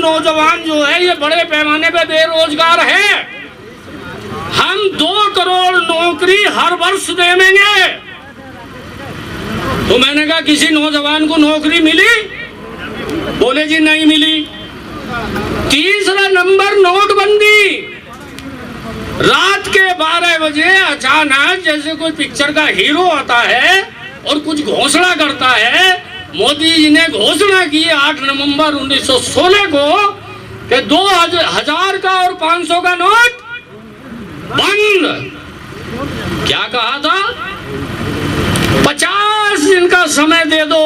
नौजवान जो है ये बड़े पैमाने पे बेरोजगार है। हम 2 करोड़ नौकरी हर वर्ष देंगे। तो मैंने कहा किसी नौजवान को नौकरी मिली? बोले जी नहीं मिली। तीसरा नंबर नोटबंदी। रात के 12 बजे अचानक जैसे कोई पिक्चर का हीरो आता है और कुछ घोषणा करता है, मोदी जी ने घोषणा की 8 नवंबर 1916 को कि 2000 का और 500 का नोट बंद। क्या कहा था? 50 दिन का समय दे दो,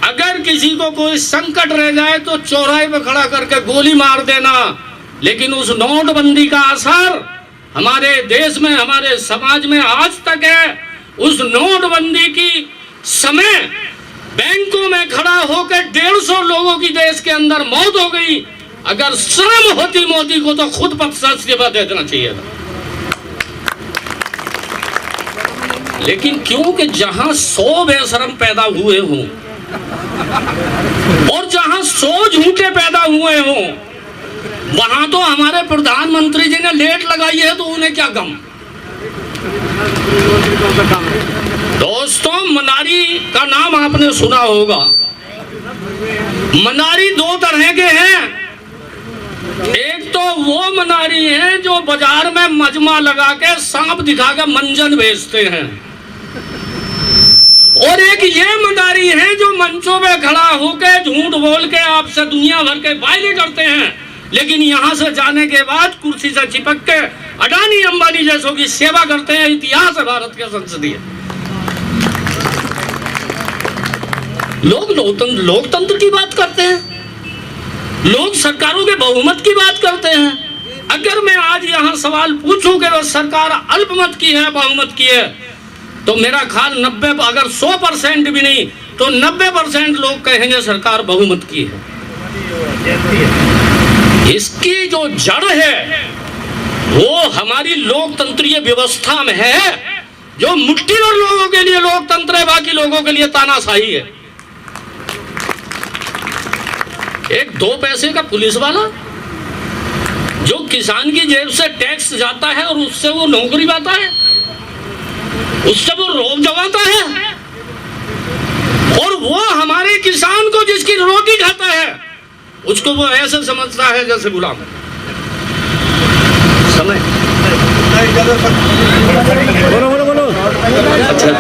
अगर किसी को कोई संकट रह जाए तो चौराहे पे खड़ा करके गोली मार देना। लेकिन उस नोटबंदी का असर हमारे देश में, हमारे समाज में आज तक है। उस नोटबंदी की समय बैंकों में खड़ा होकर 150 लोगों की देश के अंदर मौत हो गई। अगर शर्म होती मोदी को तो खुद पद से इस्तीफा दे देना चाहिए था। लेकिन क्योंकि जहां 100 बेशरम पैदा हुए हों और जहां 100 झूठे पैदा हुए हों, वहां तो हमारे प्रधानमंत्री जी ने लेट लगाई है, तो उन्हें क्या गम। दोस्तों, मनारी का नाम आपने सुना होगा। मनारी 2 तरह के हैं। एक तो वो मनारी हैं जो बाजार में मजमा लगा के सांप दिखा के मंजन बेचते हैं, और एक ये मनारी हैं जो मंचों में खड़ा होकर झूठ बोल के आपसे दुनिया भर के वायदे करते हैं, लेकिन यहां से जाने के बाद कुर्सी से चिपक के अडानी अंबानी जैसों की सेवा करते हैं। इतिहास है भारत के संसदीय। लोग लोकतंत्र की बात करते हैं, लोग सरकारों के बहुमत की बात करते हैं। अगर मैं आज यहाँ सवाल पूछूं कि वह सरकार अल्पमत की है बहुमत की है, तो मेरा ख्याल 90, अगर 100% भी नहीं तो 90% लोग कहेंगे सरकार बहुमत की है। इसकी जो जड़ है वो हमारी लोकतंत्रीय व्यवस्था में है, जो मुट्ठी भर लोगों के लिए लोकतंत्र है, बाकी लोगों के लिए तानाशाही है। एक 2 पैसे का पुलिस वाला जो किसान की जेब से टैक्स जाता है और उससे वो नौकरी पाता है, उससे वो रोब जमाता है, और वो हमारे किसान को जिसकी रोटी खाता है उसको वो ऐसे समझता है जैसे गुलाम। समय बोलो। अच्छा,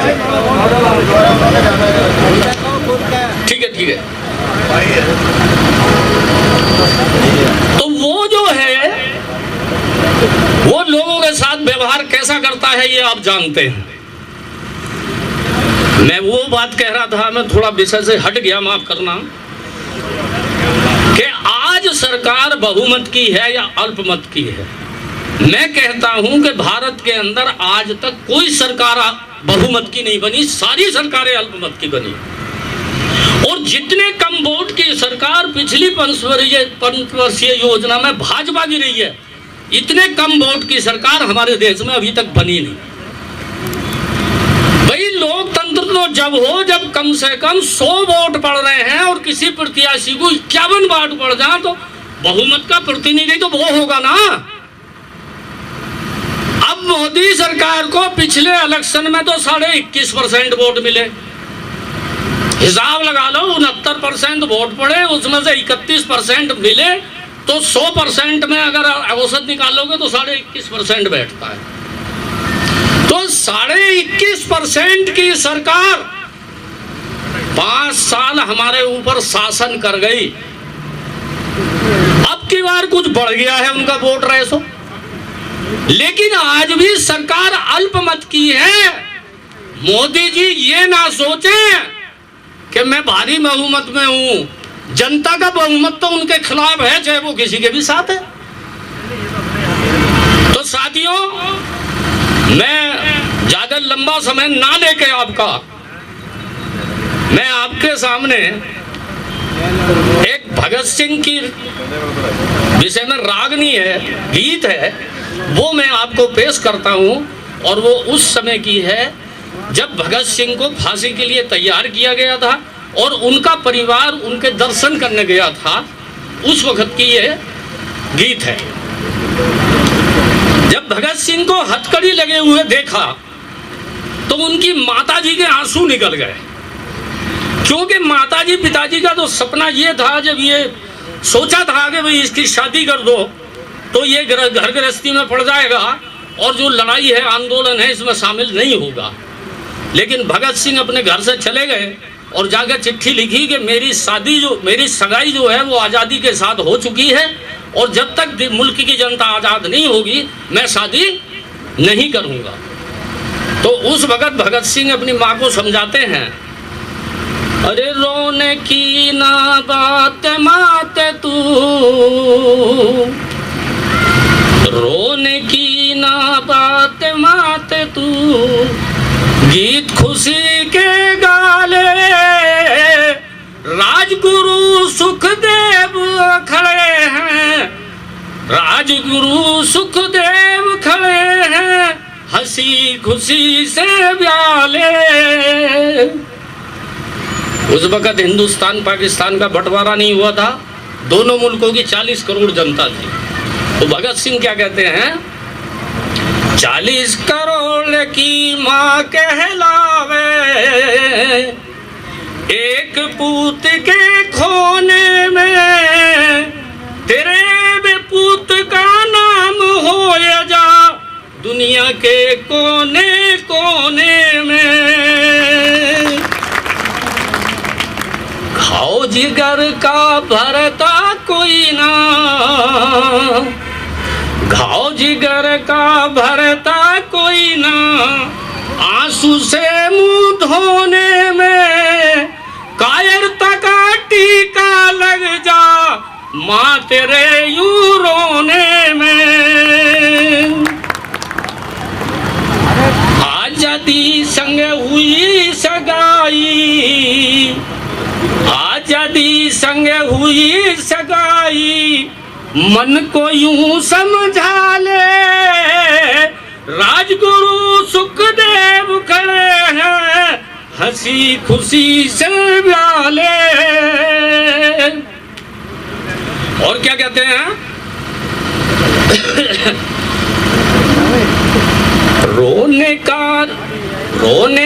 ठीक है। तो वो जो है वो लोगों के साथ व्यवहार कैसा करता है ये आप जानते हैं। मैं वो बात कह रहा था, मैं थोड़ा विषय से हट गया, माफ करना, कि आज सरकार बहुमत की है या अल्पमत की है। मैं कहता हूं कि भारत के अंदर आज तक कोई सरकार बहुमत की नहीं बनी, सारी सरकारें अल्पमत की बनी। और जितने कम वोट की सरकार पिछली पंचवर्षीय योजना में भाजपा की रही है, इतने कम वोट की सरकार हमारे देश में अभी तक बनी नहीं। भाई लोकतंत्र तो जब हो जब कम से कम 100 वोट पड़ रहे हैं और किसी प्रत्याशी को 51 वोट पड़ जाए तो बहुमत का प्रतिनिधि तो वो होगा ना। अब मोदी सरकार को पिछले इलेक्शन में तो 21.5% वोट मिले, हिसाब लगा लो 69% वोट पड़े, उसमें से 31% मिले, तो 100% में अगर औसत निकालोगे तो 21.5% बैठता है। तो 21.5% की सरकार 5 साल हमारे ऊपर शासन कर गई। अब की बार कुछ बढ़ गया है उनका वोट रेशो, लेकिन आज भी सरकार अल्पमत की है। मोदी जी ये ना सोचें कि मैं भारी बहुमत में हूं, जनता का बहुमत तो उनके खिलाफ है, चाहे वो किसी के भी साथ है। तो साथियों, मैं ज्यादा लंबा समय ना लेके मैं आपके सामने एक भगत सिंह की विषय में रागनी है, गीत है, वो मैं आपको पेश करता हूं। और वो उस समय की है जब भगत सिंह को फांसी के लिए तैयार किया गया था और उनका परिवार उनके दर्शन करने गया था। उस वक्त की ये गीत है। जब भगत सिंह को हथकड़ी लगे हुए देखा तो उनकी माताजी के आंसू निकल गए, क्योंकि माताजी पिताजी का तो सपना ये था, जब ये सोचा था कि भाई इसकी शादी कर दो तो ये घर गृहस्थी में पड़ जाएगा और जो लड़ाई है आंदोलन है इसमें शामिल नहीं होगा। लेकिन भगत सिंह अपने घर से चले गए और जाकर चिट्ठी लिखी कि मेरी सगाई जो है वो आज़ादी के साथ हो चुकी है और जब तक मुल्क की जनता आज़ाद नहीं होगी मैं शादी नहीं करूँगा। तो उस वक़्त भगत सिंह अपनी माँ को समझाते हैं, अरे रोने की ना बात मात तू, रोने की ना बात मात तू, गीत खुशी के गाले राजगुरु सुखदेव खड़े हैं, राजगुरु सुखदेव खड़े हैं, हंसी खुशी से ब्याले। उस वक़्त हिंदुस्तान पाकिस्तान का बंटवारा नहीं हुआ था, दोनों मुल्कों की 40 करोड़ जनता थी। तो भगत सिंह क्या कहते हैं, 40 करोड़ की माँ कहलावे, एक पूत के खोने में, तेरे बेपूत का नाम हो जा दुनिया के कोने कोने में। घाव जिगर का भरता कोई ना, घाव जिगर का भरता कोई ना, आंसू से मुंह धोने में, कायरता का टीका लग जा माँ तेरे यूं रोने में। आजादी संग हुई सगाई, आजादी संग हुई सगाई, मन को यूं समझा ले, राजगुरु सुखदेव खड़े हैं, हंसी खुशी से ब्याले। और क्या कहते हैं, रोने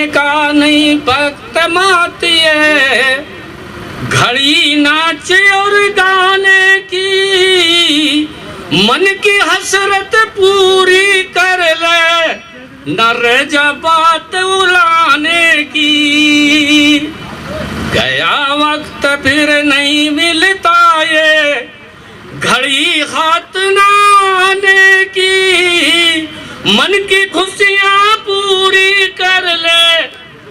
का नहीं वक्त माती है, घड़ी नाचे और गाने की, मन की हसरत पूरी कर ले, न रह जा बात उलाने की। गया वक्त फिर नहीं मिलता ये, घड़ी हाथ न आने की, मन की खुशियाँ पूरी कर ले,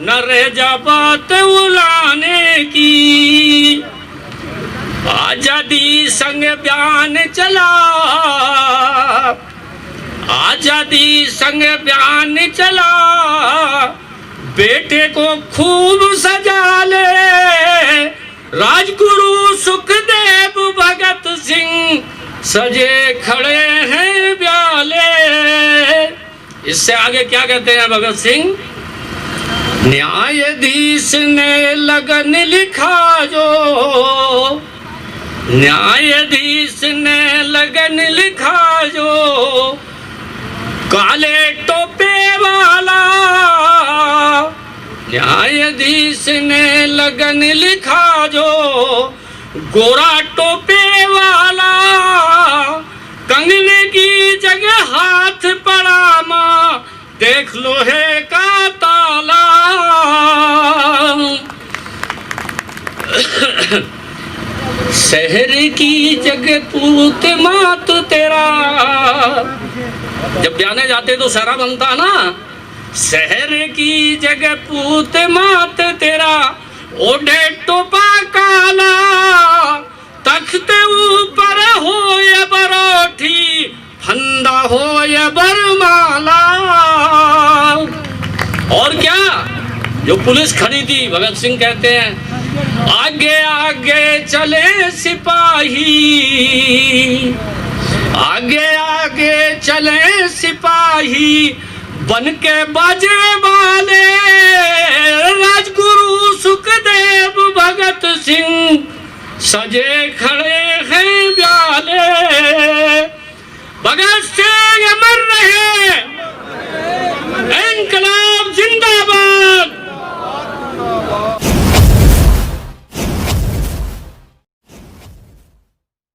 न रह जा बात उलाने की। आजादी संग बयान चला, आजादी संग बयान चला, बेटे को खूब सजा ले, राजगुरु सुखदेव भगत सिंह सजे खड़े हैं ब्याले। इससे आगे क्या कहते हैं भगत सिंह, न्यायाधीश ने लगन लिखा जो, न्यायाधीश ने लगन लिखा जो, काले टोपे वाला, न्यायाधीश ने लगन लिखा जो, गोरा टोपे वाला, कंगने की जगह हाथ पड़ा माँ, देख लोहे का ताला। शहर की जगह पूत मात तेरा, जब जाने जाते तो सहरा बनता ना, शहर की जगह पूत मात तेरा, ओढ़े टोपा काला, तख्त ऊपर हो या बरोठी, फंदा हो या बरमाला। और क्या, जो पुलिस खड़ी थी, भगत सिंह कहते हैं, आगे आगे चले सिपाही, आगे आगे चले सिपाही, बन के बाजे वाले, राजगुरु सुखदेव भगत सिंह सजे खड़े